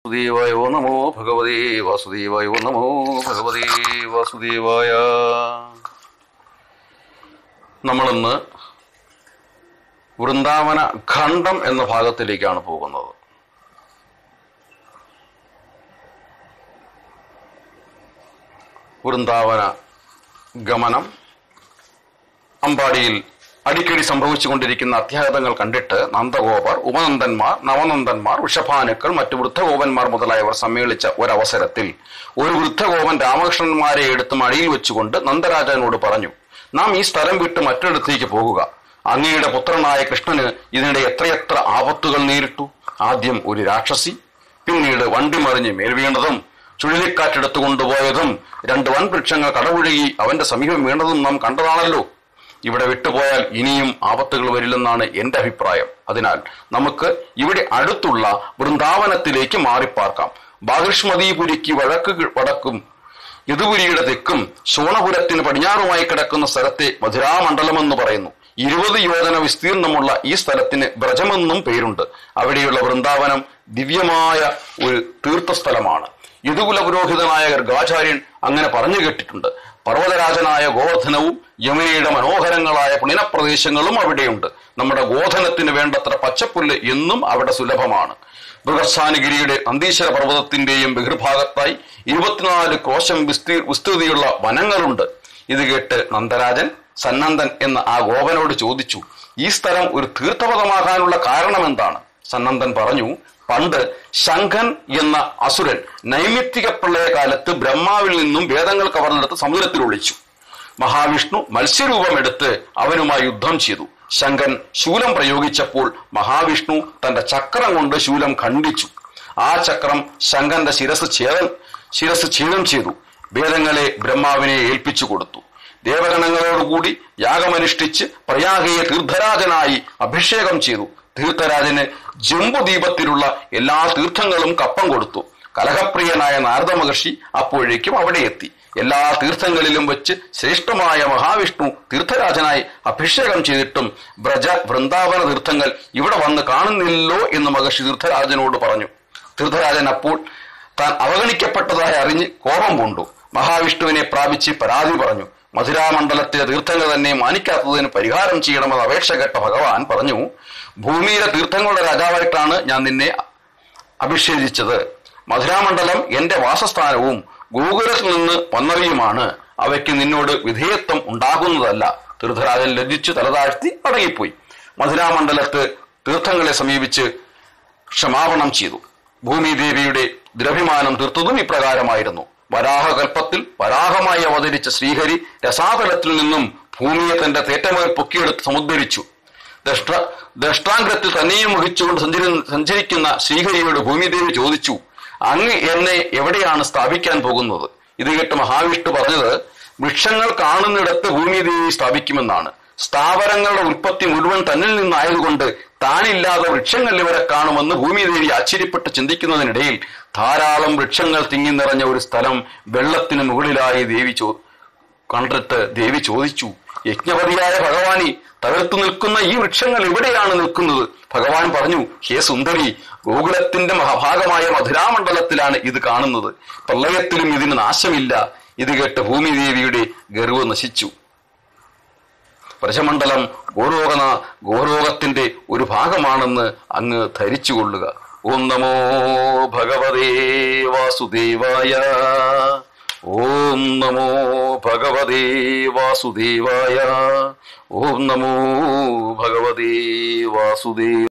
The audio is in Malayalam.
വാസുദേവായ നമോ ഭഗവതേ വാസുദേവായ നമോ ഭഗവതേ വാസുദേവായ. നമ്മളിന്ന് വൃന്ദാവന ഖണ്ഡം എന്ന ഭാഗത്തിലേക്കാണ് പോകുന്നത്. വൃന്ദാവന ഗമനം അമ്പാടിയിൽ അടിക്കടി സംഭവിച്ചുകൊണ്ടിരിക്കുന്ന അത്യാഹിതങ്ങൾ കണ്ടിട്ട് നന്ദഗോപർ, ഉപനന്ദന്മാർ, നവനന്ദന്മാർ, വൃഷഭാനുക്കൾ, മറ്റു വൃദ്ധഗോപന്മാർ മുതലായവർ സമ്മേളിച്ച ഒരവസരത്തിൽ ഒരു വൃദ്ധഗോപൻ രാമകൃഷ്ണന്മാരെ എടുത്ത് മടിയിൽ വെച്ചുകൊണ്ട് നന്ദരാജനോട് പറഞ്ഞു, നാം ഈ സ്ഥലം വിട്ട് മറ്റൊരിടത്തേക്ക് പോകുക. അങ്ങയുടെ പുത്രനായ കൃഷ്ണന് ഇതിനിടെ എത്രയെത്ര ആപത്തുകൾ നേരിട്ടു. ആദ്യം ഒരു രാക്ഷസി, പിന്നീട് വണ്ടി മറിഞ്ഞ് മേൽവീണതും ചുഴലിക്കാറ്റെടുത്തു കൊണ്ടുപോയതും 2 വൻവൃക്ഷങ്ങൾ കടപുഴകി അവന്റെ സമീപം വീണതും നാം കണ്ടതാണല്ലോ. ഇവിടെ വിട്ടുപോയാൽ ഇനിയും ആപത്തുകൾ വരില്ലെന്നാണ് എന്റെ അഭിപ്രായം. അതിനാൽ നമുക്ക് ഇവിടെ അടുത്തുള്ള വൃന്ദാവനത്തിലേക്ക് മാറിപ്പാർക്കാം. ബാഗൃഷ്മതീപുരിക്ക് വടക്കും യദുപുരിയുടെ തെക്കും ശോണപുരത്തിന് പടിഞ്ഞാറുമായി കിടക്കുന്ന സ്ഥലത്തെ മധുരാമണ്ഡലമെന്ന് പറയുന്നു. 20 യോജന വിസ്തീർണമുള്ള ഈ സ്ഥലത്തിന് ബ്രജമെന്നും പേരുണ്ട്. അവിടെയുള്ള വൃന്ദാവനം ദിവ്യമായ ഒരു തീർത്ഥസ്ഥലമാണ്. യദുകുല പുരോഹിതനായ ഗർഗാചാര്യൻ അങ്ങനെ പറഞ്ഞു കേട്ടിട്ടുണ്ട്. പർവ്വതരാജനായ ഗോവർദ്ധനവും യമുനയുടെ മനോഹരങ്ങളായ പുണ്യപ്രദേശങ്ങളും അവിടെയുണ്ട്. നമ്മുടെ ഗോധനത്തിന് വേണ്ടത്ര പച്ചപ്പുല്ല് എന്നും അവിടെ സുലഭമാണ്. ബൃഹസ്സാനഗിരിയുടെ നന്ദീശ്വര പർവ്വതത്തിന്റെയും ബഹിർഭാഗത്തായി 24 ക്രോശം വിസ്തൃതിയുള്ള വനങ്ങളുണ്ട്. ഇത് കേട്ട് നന്ദരാജൻ സന്നന്ദൻ എന്ന ആ ഗോപനോട് ചോദിച്ചു, ഈ സ്ഥലം ഒരു തീർത്ഥപദമാകാനുള്ള കാരണം എന്താണ്? സന്നന്ദൻ പറഞ്ഞു, പണ്ട് ശംഖൻ എന്ന അസുരൻ നൈമിത്തിക പ്രളയകാലത്ത് ബ്രഹ്മാവിൽ നിന്നും വേദങ്ങൾ കവർന്നെടുത്ത് സമുദ്രത്തിൽ ഒളിച്ചു. മഹാവിഷ്ണു മത്സ്യരൂപമെടുത്ത് അവനുമായി യുദ്ധം ചെയ്തു. ശംഖൻ ശൂലം പ്രയോഗിച്ചപ്പോൾ മഹാവിഷ്ണു തന്റെ ചക്രം കൊണ്ട് ശൂലം ഖണ്ഡിച്ചു. ആ ചക്രം ശംഖന്റെ ശിരസ് ഛേദം ചെയ്തു. വേദങ്ങളെ ബ്രഹ്മാവിനെ ഏൽപ്പിച്ചു കൊടുത്തു. ദേവഗണങ്ങളോടുകൂടി യാഗമനുഷ്ഠിച്ച് പ്രയാഗയെ തീർത്ഥരാജനായി അഭിഷേകം ചെയ്തു. തീർത്ഥരാജന് ജംബുദ്വീപത്തിലുള്ള എല്ലാ തീർത്ഥങ്ങളും കപ്പം കൊടുത്തു. കലഹപ്രിയനായ നാരദ മഹർഷി അപ്പോഴേക്കും അവിടെ എത്തി. എല്ലാ തീർത്ഥങ്ങളിലും വെച്ച് ശ്രേഷ്ഠമായ മഹാവിഷ്ണു തീർത്ഥരാജനായി അഭിഷേകം ചെയ്തിട്ടും വൃന്ദാവന തീർത്ഥങ്ങൾ ഇവിടെ വന്ന് കാണുന്നില്ലല്ലോ എന്ന് മഹർഷി തീർത്ഥരാജനോട് പറഞ്ഞു. തീർത്ഥരാജൻ അപ്പോൾ താൻ അവഗണിക്കപ്പെട്ടതായി അറിഞ്ഞ് കോപം പൂണ്ടു. മഹാവിഷ്ണുവിനെ പ്രാപിച്ച് പരാതി പറഞ്ഞു. മധുരാമണ്ഡലത്തിലെ തീർത്ഥങ്ങൾ തന്നെ മാനിക്കാത്തതിന് പരിഹാരം ചെയ്യണമെന്ന് അപേക്ഷ കേട്ട ഭഗവാൻ പറഞ്ഞു, ഭൂമിയിലെ തീർത്ഥങ്ങളുടെ രാജാവായിട്ടാണ് ഞാൻ നിന്നെ അഭിഷേചിച്ചത്. മധുരാമണ്ഡലം എന്റെ വാസസ്ഥാനവും ഗോകുലത്തിൽ നിന്ന് വന്നവയുമാണ്. അവയ്ക്ക് നിന്നോട് വിധേയത്വം ഉണ്ടാകുന്നതല്ല. തീർത്ഥരാജൻ ലജ്ജിച്ചു തലതാഴ്ത്തി അടങ്ങിപ്പോയി. മധുരാമണ്ഡലത്ത് തീർത്ഥങ്ങളെ സമീപിച്ച് ക്ഷമാപണം ചെയ്തു. ഭൂമിദേവിയുടെ ദ്രവ്യമാനം തീർത്തതും ഇപ്രകാരമായിരുന്നു. വരാഹകൽപ്പത്തിൽ വരാഹമായി അവതരിച്ച ശ്രീഹരി രസാതലത്തിൽ നിന്നും ഭൂമിയെ തന്റെ തേറ്റമേൽ പൊക്കിയെടുത്ത് സമുദ്ധരിച്ചു. ദഷ്ടാംഗ്രത്തിൽ തന്നെയും വഹിച്ചുകൊണ്ട് സഞ്ചരിക്കുന്ന ശ്രീഹരിയോട് ഭൂമിദേവി ചോദിച്ചു, അങ്ങ് എന്നെ എവിടെയാണ് സ്ഥാപിക്കാൻ പോകുന്നത്? ഇത് കേട്ട് മഹാവിഷ്ണു പറഞ്ഞത്, വൃക്ഷങ്ങൾ കാണുന്നിടത്ത് ഭൂമിദേവി സ്ഥാപിക്കുമെന്നാണ്. സ്ഥാവരങ്ങളുടെ ഉൽപ്പത്തി മുഴുവൻ തന്നിൽ നിന്നായതുകൊണ്ട് താനില്ലാതെ വൃക്ഷങ്ങൾ ഇവരെ കാണുമെന്ന് ഭൂമിദേവി ആശ്ചര്യപ്പെട്ട് ചിന്തിക്കുന്നതിനിടയിൽ ധാരാളം വൃക്ഷങ്ങൾ തിങ്ങി നിറഞ്ഞ ഒരു സ്ഥലം വെള്ളത്തിന് മുകളിലായി കണ്ടിട്ട് ദേവി ചോദിച്ചു, യജ്ഞപതിയായ ഭഗവാനി, തകർത്തു നിൽക്കുന്ന ഈ വൃക്ഷങ്ങൾ എവിടെയാണ് നിൽക്കുന്നത്? ഭഗവാൻ പറഞ്ഞു, ഹേ സുന്ദരി, ഗോകുലത്തിന്റെ മഹാഭാഗമായ മധുരാമണ്ഡലത്തിലാണ് ഇത് കാണുന്നത്. പ്രളയത്തിലും ഇതിന് നാശമില്ല. ഇത് കേട്ട് ഭൂമിദേവിയുടെ ഗർവ് നശിച്ചു. വ്രജമണ്ഡലം ഗോലോകത്തിന്റെ ഒരു ഭാഗമാണെന്ന് അങ്ങ് ധരിച്ചുകൊള്ളുക. ഓം നമോ ഭഗവതേ വാസുദേവായ. ഓം നമോ ഭഗവതേ വാസുദേവായ. ഓം നമോ ഭഗവതേ വാസുദേവ